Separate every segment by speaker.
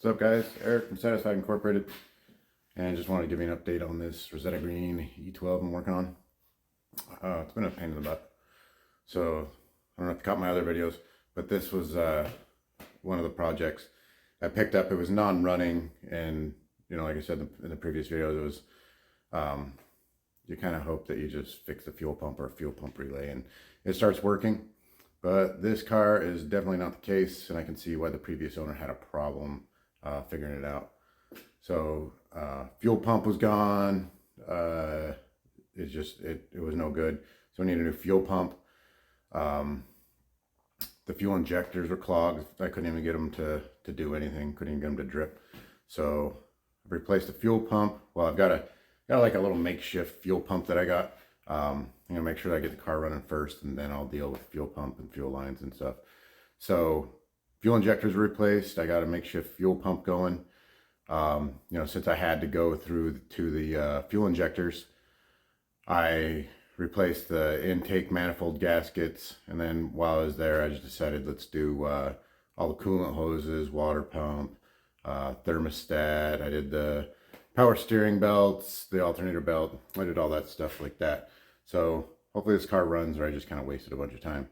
Speaker 1: up, guys? Eric from Satisfied Incorporated, and just wanted to give you an update on this Reseda Green E12 I'm working on. It's been a pain in the butt. So I don't know if you caught my other videos, but this was one of the projects I picked up. It was non-running, and like I said in the previous videos, it was you kind of hope that you just fix the fuel pump or a fuel pump relay and it starts working. But this car is definitely not the case, and I can see why the previous owner had a problem figuring it out. So fuel pump was gone. It was no good. So I need a new fuel pump. The fuel injectors were clogged. I couldn't even get them to do anything. Couldn't even get them to drip. So I replaced the fuel pump. Well, I've got like a little makeshift fuel pump that I got. I'm gonna make sure that I get the car running first, and then I'll deal with fuel pump and fuel lines and stuff. So fuel injectors were replaced. I got a makeshift fuel pump going. Since I had to go through to the fuel injectors, I replaced the intake manifold gaskets, and then while I was there, I just decided let's do all the coolant hoses, water pump, thermostat. I did the power steering belts, the alternator belt. I did all that stuff like that. So hopefully this car runs, or I just kind of wasted a bunch of time.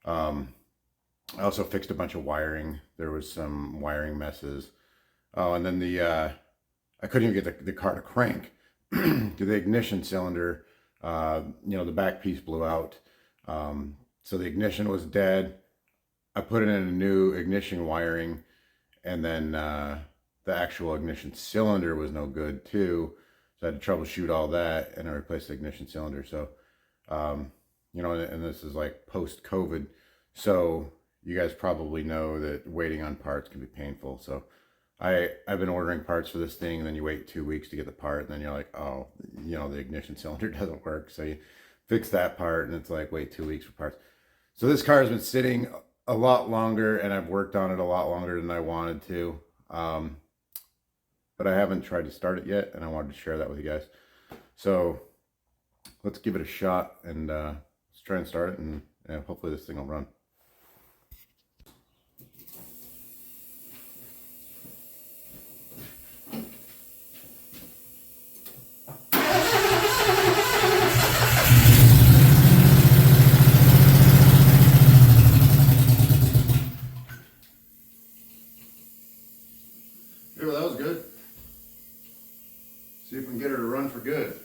Speaker 1: I also fixed a bunch of wiring. There was some wiring messes. Oh, and then I couldn't even get the car to crank. To the ignition cylinder, the back piece blew out. So the ignition was dead. I put it in a new ignition wiring, and then the actual ignition cylinder was no good too. So I had to troubleshoot all that, and I replaced the ignition cylinder. So, and this is like post-COVID. So you guys probably know that waiting on parts can be painful. So I've been ordering parts for this thing, and then you wait 2 weeks to get the part, and then you're like, oh, the ignition cylinder doesn't work. So you fix that part, and it's like, wait 2 weeks for parts. So this car has been sitting a lot longer, and I've worked on it a lot longer than I wanted to. But I haven't tried to start it yet, and I wanted to share that with you guys. So let's give it a shot, and let's try and start it, and hopefully this thing will run. Yeah, well, that was good. See if we can get her to run for good.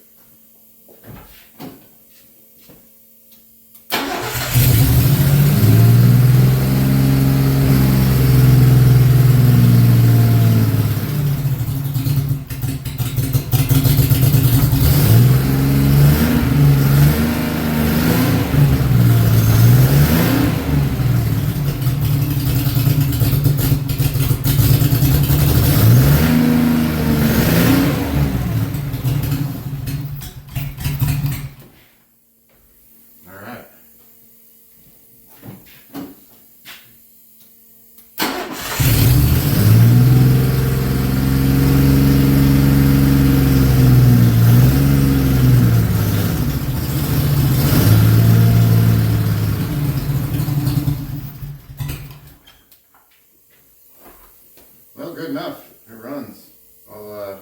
Speaker 1: Well, good enough. It runs. I'll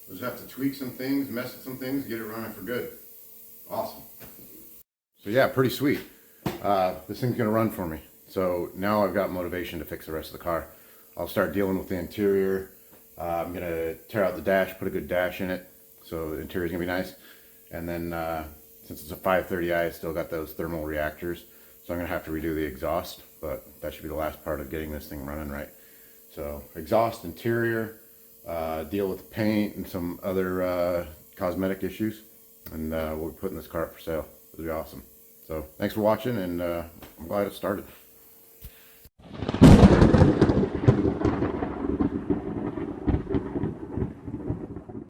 Speaker 1: just have to tweak some things, mess with some things, get it running for good. Awesome. So yeah, pretty sweet. This thing's gonna run for me. So now I've got motivation to fix the rest of the car. I'll start dealing with the interior. I'm gonna tear out the dash, put a good dash in it, so the interior's gonna be nice. And then since it's a 530i, it's still got those thermal reactors, so I'm gonna have to redo the exhaust, but that should be the last part of getting this thing running right. So exhaust, interior, deal with the paint and some other cosmetic issues, and we'll be putting this car up for sale. It'll be awesome. So thanks for watching, and I'm glad it started.